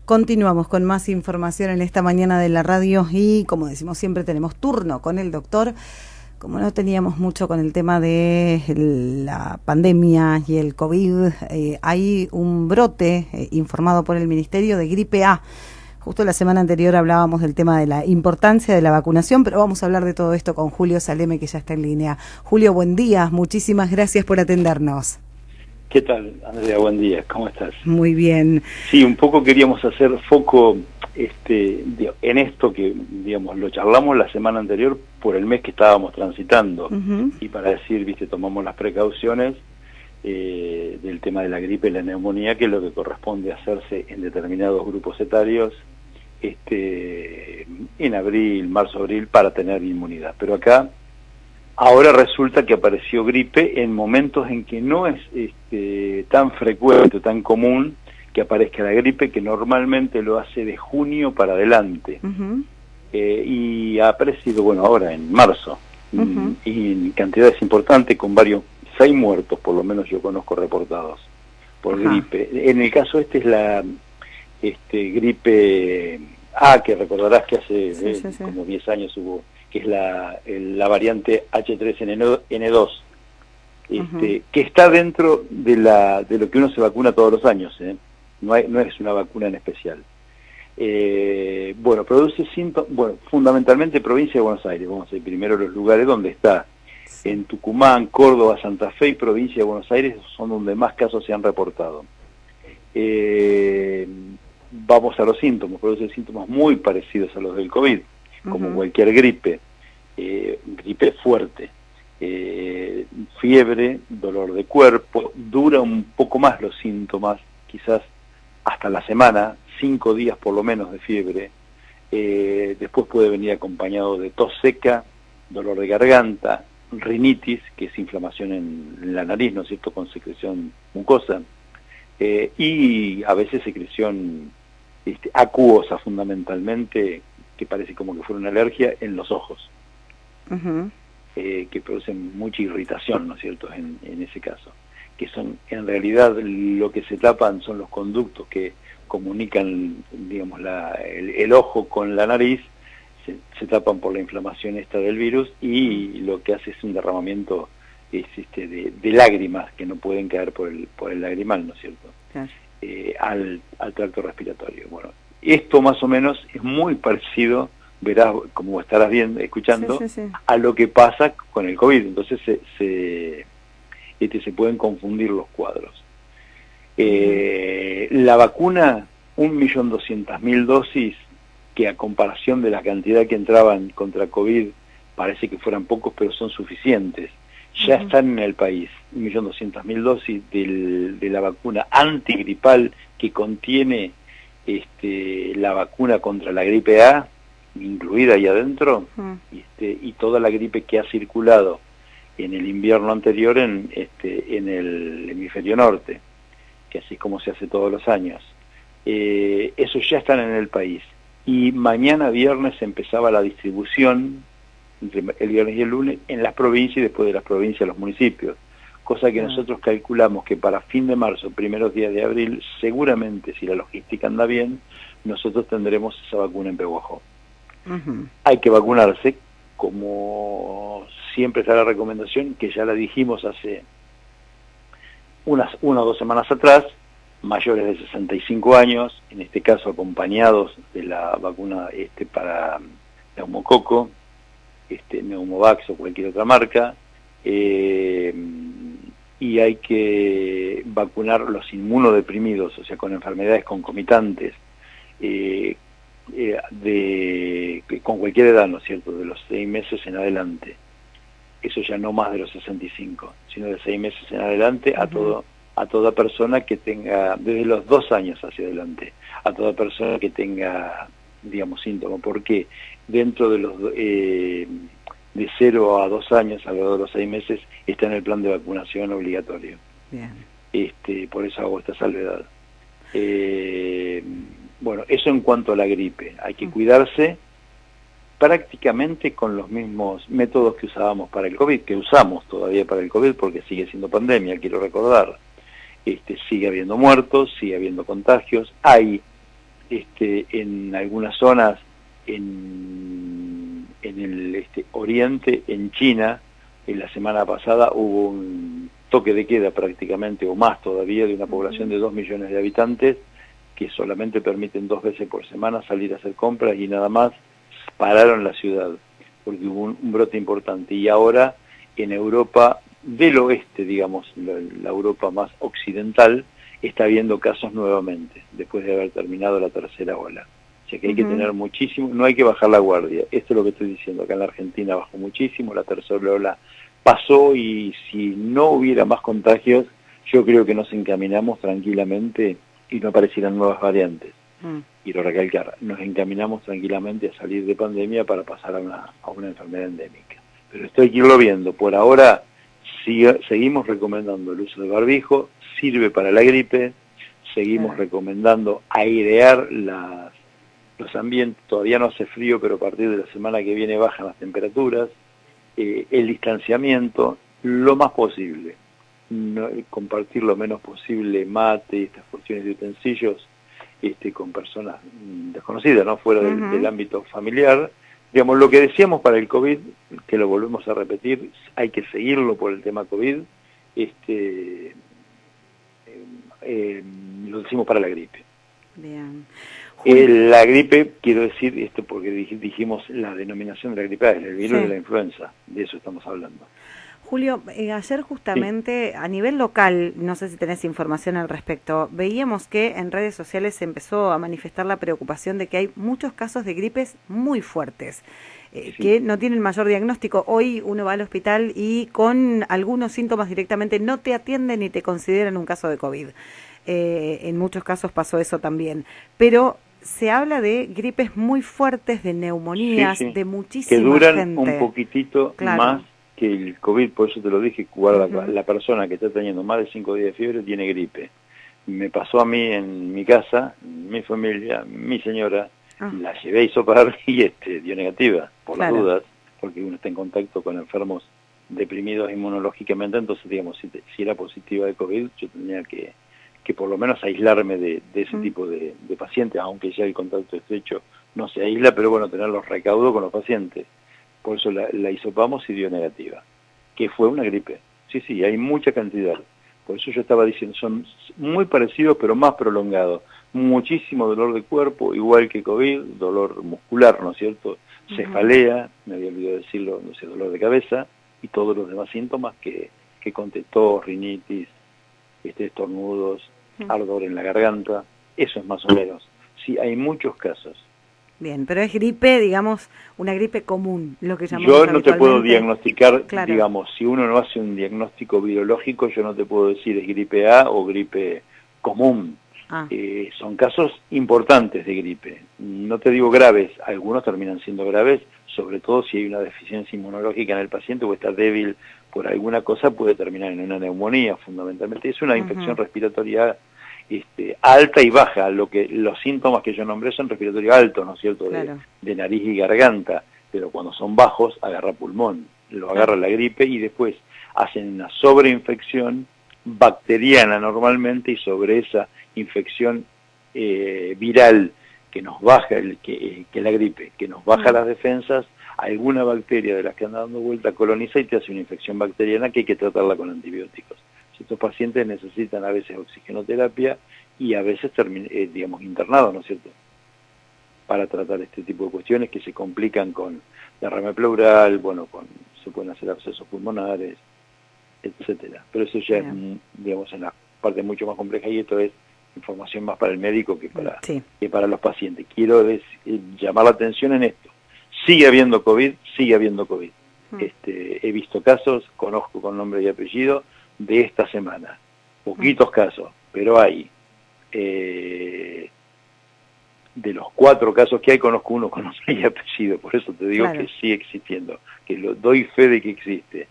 Continuamos con más información en esta mañana de la radio y, como decimos siempre, tenemos turno con el doctor. Como no teníamos mucho con el tema de la pandemia y el COVID, hay un brote informado por el Ministerio de gripe A. Justo la semana anterior hablábamos del tema de la importancia de la vacunación, pero vamos a hablar de todo esto con Julio Saleme, que ya está en línea. Julio, buen día, muchísimas gracias por atendernos. ¿Qué tal, Andrea? Buen día, ¿cómo estás? Muy bien. Sí, un poco queríamos hacer foco en esto que, digamos, lo charlamos la semana anterior por el mes que estábamos transitando, y para decir, tomamos las precauciones del tema de la gripe y la neumonía, que es lo que corresponde hacerse en determinados grupos etarios en abril, marzo, abril, para tener inmunidad. Pero acá ahora resulta que apareció gripe en momentos en que no es tan frecuente, tan común que aparezca la gripe, que normalmente lo hace de junio para adelante. Y ha aparecido, ahora en marzo, y en cantidades importantes, con 6 muertos, por lo menos yo conozco reportados, por gripe. En el caso es la gripe A, que recordarás que hace como 10 años hubo, que es la variante H3N2, que está dentro de lo que uno se vacuna todos los años, no es una vacuna en especial. Produce síntomas, fundamentalmente provincia de Buenos Aires, vamos a ver primero los lugares donde está. En Tucumán, Córdoba, Santa Fe y provincia de Buenos Aires son donde más casos se han reportado. Vamos a los síntomas, produce síntomas muy parecidos a los del COVID, como cualquier gripe. Gripe fuerte, fiebre, dolor de cuerpo, dura un poco más los síntomas, quizás hasta la semana, 5 días por lo menos de fiebre. Después puede venir acompañado de tos seca, dolor de garganta, rinitis, que es inflamación en la nariz, ¿no es cierto?, con secreción mucosa, y a veces secreción acuosa, fundamentalmente, que parece como que fuera una alergia en los ojos. Que producen mucha irritación, ¿no es cierto?, en ese caso, que son, en realidad, lo que se tapan son los conductos que comunican, digamos, el ojo con la nariz, se tapan por la inflamación esta del virus, y lo que hace es un derramamiento de lágrimas que no pueden caer por el lagrimal, ¿no es cierto?, al tracto respiratorio. Bueno, esto más o menos es muy parecido, verás, como estarás escuchando, a lo que pasa con el COVID. Entonces se pueden confundir los cuadros. La vacuna, 1.200.000 dosis, que a comparación de la cantidad que entraban contra COVID parece que fueran pocos, pero son suficientes. Ya están en el país 1.200.000 dosis de la vacuna antigripal que contiene la vacuna contra la gripe A, incluida ahí adentro, y toda la gripe que ha circulado en el invierno anterior en el hemisferio norte, que así es como se hace todos los años. Esos ya están en el país, y mañana viernes empezaba la distribución, entre el viernes y el lunes, en las provincias, y después de las provincias los municipios, cosa que nosotros calculamos que para fin de marzo, primeros días de abril, seguramente, si la logística anda bien, nosotros tendremos esa vacuna en Pehuajó. Hay que vacunarse, como siempre está la recomendación, que ya la dijimos hace una o 2 semanas atrás, mayores de 65 años, en este caso acompañados de la vacuna para neumococo, Neumovax o cualquier otra marca, y hay que vacunar los inmunodeprimidos, o sea, con enfermedades concomitantes, con cualquier edad, ¿no es cierto?, de los 6 meses en adelante. Eso ya no más de los 65, sino de 6 meses en adelante, a toda persona que tenga, desde los 2 años hacia adelante, a toda persona que tenga, digamos, síntomas, porque dentro de los de 0 a 2 años, alrededor de los 6 meses, está en el plan de vacunación obligatorio. Bien. Por eso hago esta salvedad. Eso en cuanto a la gripe. Hay que cuidarse prácticamente con los mismos métodos que usábamos para el COVID, que usamos todavía para el COVID, porque sigue siendo pandemia, quiero recordar. Sigue habiendo muertos, sigue habiendo contagios, hay en algunas zonas en el oriente, en China, en la semana pasada hubo un toque de queda prácticamente, o más todavía, de una población de 2 millones de habitantes, que solamente permiten 2 veces por semana salir a hacer compras y nada más. Pararon la ciudad, porque hubo un brote importante. Y ahora, en Europa del oeste, digamos, la Europa más occidental, está habiendo casos nuevamente, después de haber terminado la tercera ola. O sea que hay que tener muchísimo, no hay que bajar la guardia. Esto es lo que estoy diciendo. Acá en la Argentina bajó muchísimo, la tercera ola pasó, y si no hubiera más contagios, yo creo que nos encaminamos tranquilamente y no aparecieran nuevas variantes. Quiero recalcar, nos encaminamos tranquilamente a salir de pandemia para pasar a una enfermedad endémica. Pero esto hay que irlo viendo. Por ahora seguimos recomendando el uso de barbijo, sirve para la gripe, seguimos recomendando airear los ambientes. Todavía no hace frío, pero a partir de la semana que viene bajan las temperaturas, el distanciamiento, lo más posible, compartir lo menos posible mate, estas cuestiones de utensilios, con personas desconocidas, ¿no? Fuera del ámbito familiar. Digamos, lo que decíamos para el COVID, que lo volvemos a repetir, hay que seguirlo por el tema COVID, lo decimos para la gripe. Bien. La gripe, quiero decir esto porque dijimos la denominación de la gripe, es el virus de la influenza, de eso estamos hablando. Julio, ayer justamente a nivel local, no sé si tenés información al respecto, veíamos que en redes sociales se empezó a manifestar la preocupación de que hay muchos casos de gripes muy fuertes, que no tienen mayor diagnóstico. Hoy uno va al hospital y con algunos síntomas directamente no te atienden ni te consideran un caso de COVID. En muchos casos pasó eso también, pero se habla de gripes muy fuertes, de neumonías, de muchísima gente. Que duran un poquitito más que el COVID, por eso te lo dije, la persona que está teniendo más de 5 días de fiebre tiene gripe. Me pasó a mí en mi casa, mi familia, mi señora, la llevé a hisopar y dio negativa, por las dudas, porque uno está en contacto con enfermos deprimidos inmunológicamente, entonces digamos, si era positiva de COVID, yo tenía que por lo menos aislarme de ese tipo de pacientes, aunque ya el contacto estrecho no se aísla, pero bueno, tener los recaudos con los pacientes. Por eso la hisopamos y dio negativa, que fue una gripe. Sí, hay mucha cantidad. Por eso yo estaba diciendo, son muy parecidos pero más prolongados. Muchísimo dolor de cuerpo, igual que COVID, dolor muscular, ¿no es cierto? Cefalea, me había olvidado decirlo, no sé, dolor de cabeza, y todos los demás síntomas que contestó, rinitis, estornudos, ardor en la garganta, eso es más o menos. Sí, hay muchos casos. Bien, pero es gripe, digamos, una gripe común, lo que llamamos Yo no te puedo diagnosticar, claro. Digamos, si uno no hace un diagnóstico virológico, yo no te puedo decir es gripe A o gripe común. Son casos importantes de gripe. No te digo graves, algunos terminan siendo graves, sobre todo si hay una deficiencia inmunológica en el paciente o está débil por alguna cosa, puede terminar en una neumonía fundamentalmente. Es una infección respiratoria alta y baja. Los síntomas que yo nombré son respiratorio alto, ¿no es cierto? De nariz y garganta, pero cuando son bajos agarra pulmón, lo agarra la gripe y después hacen una sobreinfección bacteriana normalmente, y sobre esa infección viral que nos baja, que la gripe, que nos baja las defensas, alguna bacteria de las que anda dando vuelta coloniza y te hace una infección bacteriana que hay que tratarla con antibióticos. Estos pacientes necesitan a veces oxigenoterapia y a veces digamos internados, ¿no es cierto?, para tratar este tipo de cuestiones que se complican con derrame pleural, bueno, se pueden hacer abscesos pulmonares, etcétera. Pero eso ya es, digamos, en la parte mucho más compleja, y esto es información más para el médico que para los pacientes. Quiero llamar la atención en esto. Sigue habiendo COVID. He visto casos, conozco con nombre y apellido, de esta semana. Poquitos casos, pero hay. De los 4 casos que hay, conozco uno con nombre y apellido, por eso te digo que sigue existiendo, que lo doy fe de que existe.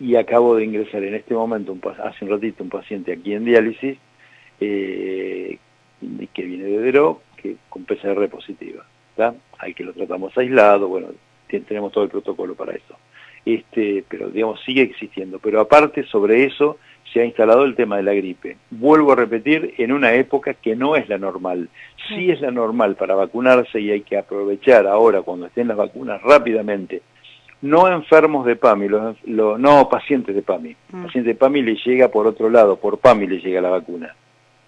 Y acabo de ingresar en este momento, hace un ratito, un paciente aquí en diálisis, que viene de Deró, que con PCR positiva, ¿tá? Al que lo tratamos aislado, bueno, tenemos todo el protocolo para eso. Pero digamos, sigue existiendo. Pero aparte, sobre eso, se ha instalado el tema de la gripe. Vuelvo a repetir, en una época que no es la normal. Sí es la normal para vacunarse y hay que aprovechar ahora, cuando estén las vacunas, rápidamente. No enfermos de PAMI, no pacientes de PAMI. Pacientes de PAMI le llega por otro lado, por PAMI le llega la vacuna.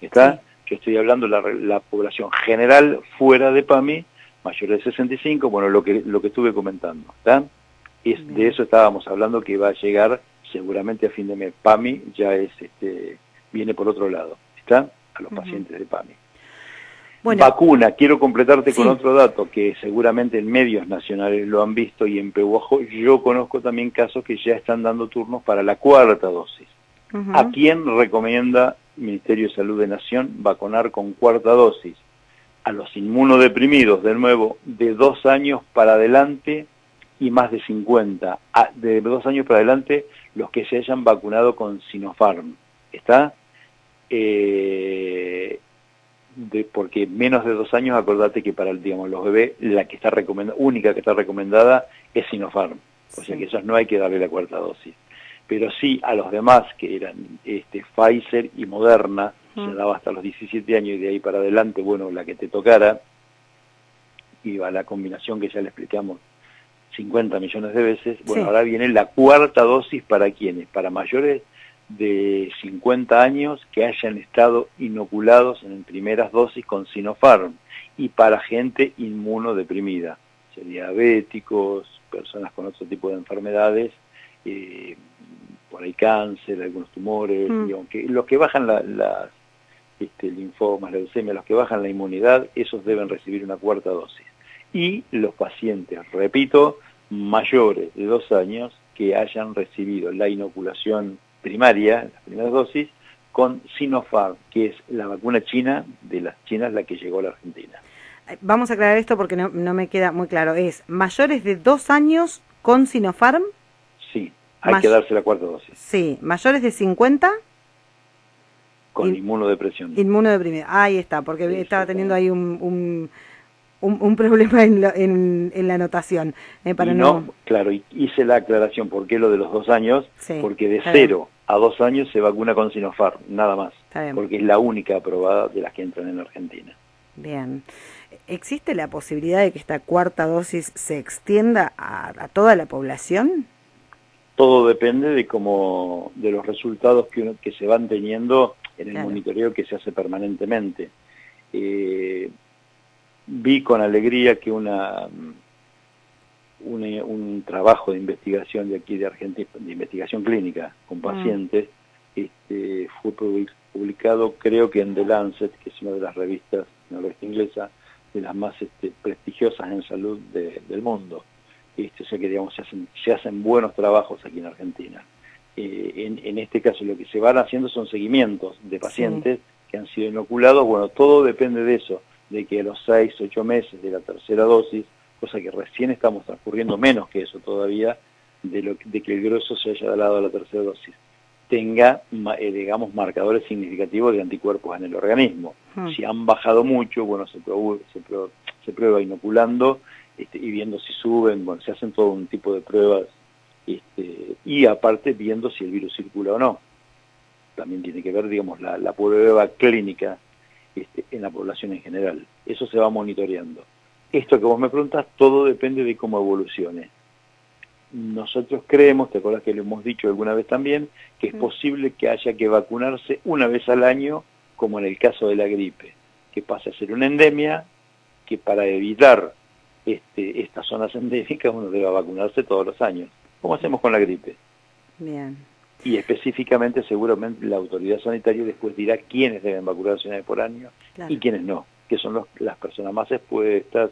¿Está? Sí. Yo estoy hablando de la población general fuera de PAMI, mayores de 65, bueno, lo que estuve comentando. ¿Está? De eso estábamos hablando, que va a llegar seguramente a fin de mes. PAMI ya viene por otro lado. ¿Está? A los pacientes de PAMI. Bueno, vacuna, quiero completarte con otro dato que seguramente en medios nacionales lo han visto y en Pehuajó yo conozco también casos que ya están dando turnos para la cuarta dosis. ¿A quién recomienda el Ministerio de Salud de Nación vacunar con cuarta dosis? A los inmunodeprimidos, de nuevo, de 2 años para adelante y más de 50. De 2 años para adelante, los que se hayan vacunado con Sinopharm. ¿Está? Porque menos de 2 años, acordate que para los bebés, la que está única que está recomendada es Sinopharm. O sea que esos no hay que darle la cuarta dosis. Pero sí a los demás, que eran Pfizer y Moderna, se daba hasta los 17 años y de ahí para adelante, bueno, la que te tocara, iba a la combinación que ya le explicamos 50 millones de veces. Bueno, ahora viene la cuarta dosis para ¿quiénes? Para mayores de 50 años que hayan estado inoculados en primeras dosis con Sinopharm y para gente inmunodeprimida, diabéticos, personas con otro tipo de enfermedades, por ahí cáncer, algunos tumores, y aunque los que bajan linfomas, la leucemia, los que bajan la inmunidad, esos deben recibir una cuarta dosis. Y los pacientes, repito, mayores de 2 años que hayan recibido la inoculación primaria, las primeras dosis, con Sinopharm, que es la vacuna china, de las chinas, la que llegó a la Argentina. Vamos a aclarar esto porque no me queda muy claro. ¿Es mayores de 2 años con Sinopharm? Sí, hay que darse la cuarta dosis. Sí, mayores de 50... con inmunodepresión. Inmunodeprimido, ahí está, porque sí, estaba teniendo ahí un problema en la anotación. Para claro, hice la aclaración, ¿por qué lo de los 2 años? Sí, porque de 0 a 2 años se vacuna con Sinopharm, nada más, porque es la única aprobada de las que entran en la Argentina. Bien. ¿Existe la posibilidad de que esta cuarta dosis se extienda a toda la población? Todo depende de los resultados que se van teniendo en el monitoreo que se hace permanentemente. Vi con alegría que un trabajo de investigación de aquí de Argentina, de investigación clínica con pacientes, fue publicado, creo que en The Lancet, que es una de las revistas inglesa, de las más prestigiosas en salud del mundo. O sea que, digamos, se hacen buenos trabajos aquí en Argentina. En este caso lo que se van haciendo son seguimientos de pacientes que han sido inoculados. Bueno, todo depende de eso, de que a los 6, 8 meses de la tercera dosis, cosa que recién estamos transcurriendo menos que eso todavía, de que el grueso se haya dado a la tercera dosis, tenga, digamos, marcadores significativos de anticuerpos en el organismo. Si han bajado mucho, bueno, se prueba inoculando, y viendo si suben, bueno, se hacen todo un tipo de pruebas, y aparte viendo si el virus circula o no. También tiene que ver, digamos, la prueba clínica en la población en general. Eso se va monitoreando. Esto que vos me preguntás, todo depende de cómo evolucione. Nosotros creemos, te acuerdas que lo hemos dicho alguna vez también, que es posible que haya que vacunarse una vez al año, como en el caso de la gripe, que pase a ser una endemia, que para evitar estas zonas endémicas uno debe vacunarse todos los años, como hacemos con la gripe. Bien. Y específicamente, seguramente, la autoridad sanitaria después dirá quiénes deben vacunarse una vez por año y quiénes no, que son las personas más expuestas,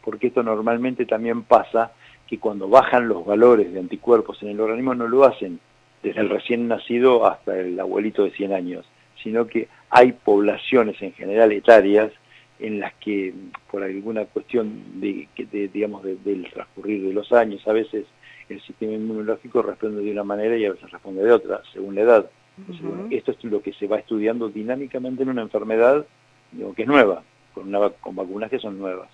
porque esto normalmente también pasa que cuando bajan los valores de anticuerpos en el organismo no lo hacen desde el recién nacido hasta el abuelito de 100 años, sino que hay poblaciones en general etarias en las que por alguna cuestión digamos del transcurrir de los años, a veces el sistema inmunológico responde de una manera y a veces responde de otra, según la edad. Entonces, bueno, esto es lo que se va estudiando dinámicamente en una enfermedad, digo, que es nueva, con vacunas que son nuevas.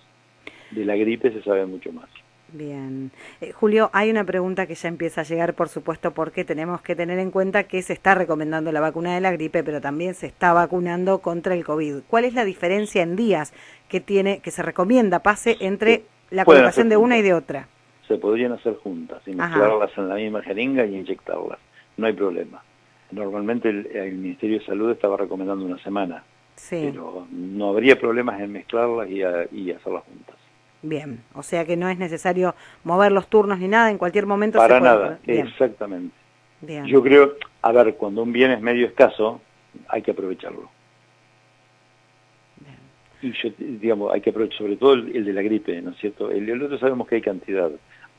De la gripe se sabe mucho más. Bien. Julio, hay una pregunta que ya empieza a llegar, por supuesto, porque tenemos que tener en cuenta que se está recomendando la vacuna de la gripe, pero también se está vacunando contra el COVID. ¿Cuál es la diferencia en días que se recomienda pase entre la colocación de una y de otra? Se podrían hacer juntas y mezclarlas en la misma jeringa y inyectarlas. No hay problema. Normalmente el Ministerio de Salud estaba recomendando una semana, pero no habría problemas en mezclarlas y hacerlas juntas. Bien, o sea que no es necesario mover los turnos ni nada, en cualquier momento para se puede... nada, exactamente. Bien. Yo creo, a ver, cuando un bien es medio escaso, hay que aprovecharlo. Bien. Y yo, digamos, hay que aprovechar sobre todo el de la gripe, ¿no es cierto? El otro sabemos que hay cantidad.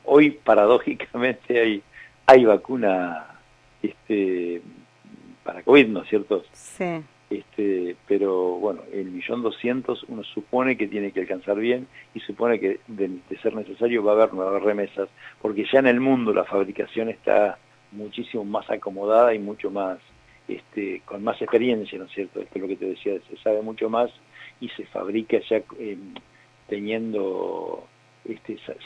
Hoy, paradójicamente, hay vacuna para COVID, ¿no es cierto? Sí. Pero bueno, el 1.200.000 uno supone que tiene que alcanzar bien y supone que de ser necesario va a haber nuevas remesas, porque ya en el mundo la fabricación está muchísimo más acomodada y mucho más, con más experiencia, ¿no es cierto? Esto es lo que te decía, se sabe mucho más y se fabrica ya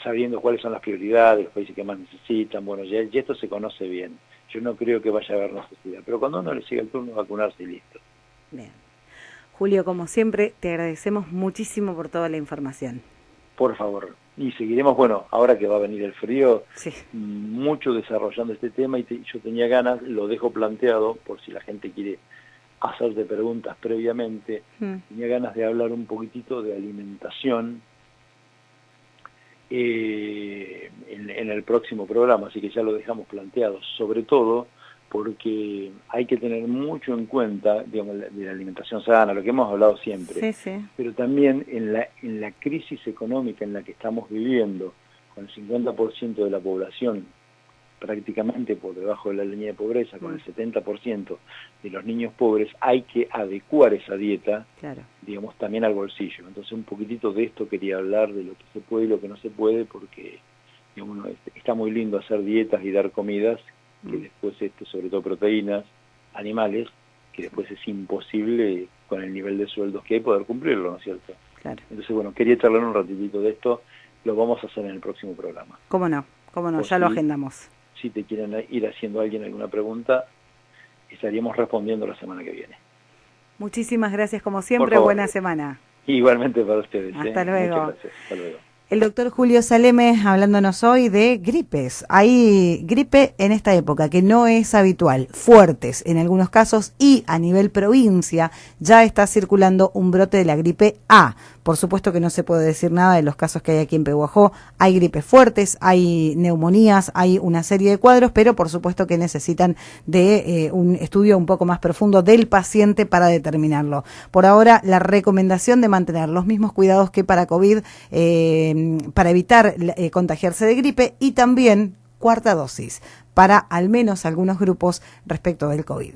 sabiendo cuáles son las prioridades, los países que más necesitan, bueno, ya esto se conoce bien. Yo no creo que vaya a haber necesidad, pero cuando uno le llega el turno vacunarse y listo. Bien. Julio, como siempre, te agradecemos muchísimo por toda la información. Por favor. Y seguiremos, bueno, ahora que va a venir el frío, mucho desarrollando este tema y yo tenía ganas, lo dejo planteado, por si la gente quiere hacerte preguntas previamente, tenía ganas de hablar un poquitito de alimentación en el próximo programa, así que ya lo dejamos planteado, sobre todo porque hay que tener mucho en cuenta, digamos, de la alimentación sana, lo que hemos hablado siempre, pero también en la crisis económica en la que estamos viviendo, con el 50% de la población prácticamente por debajo de la línea de pobreza, con el 70% de los niños pobres, hay que adecuar esa dieta, digamos, también al bolsillo. Entonces un poquitito de esto quería hablar, de lo que se puede y lo que no se puede, porque digamos, está muy lindo hacer dietas y dar comidas, que después, sobre todo proteínas, animales, que después es imposible con el nivel de sueldos que hay poder cumplirlo, ¿no es cierto? Entonces, bueno, quería charlar un ratitito de esto, lo vamos a hacer en el próximo programa. ¿Cómo no? Ya lo agendamos. Si te quieren ir haciendo alguien alguna pregunta, estaríamos respondiendo la semana que viene. Muchísimas gracias, como siempre, buena semana. Igualmente para ustedes. Hasta luego. Muchas gracias. Hasta luego. El doctor Julio Saleme hablándonos hoy de gripes. Hay gripe en esta época que no es habitual, fuertes en algunos casos, y a nivel provincia ya está circulando un brote de la gripe A. Por supuesto que no se puede decir nada de los casos que hay aquí en Pehuajó. Hay gripes fuertes, hay neumonías, hay una serie de cuadros, pero por supuesto que necesitan de un estudio un poco más profundo del paciente para determinarlo. Por ahora, la recomendación de mantener los mismos cuidados que para COVID, para evitar contagiarse de gripe, y también cuarta dosis para al menos algunos grupos respecto del COVID.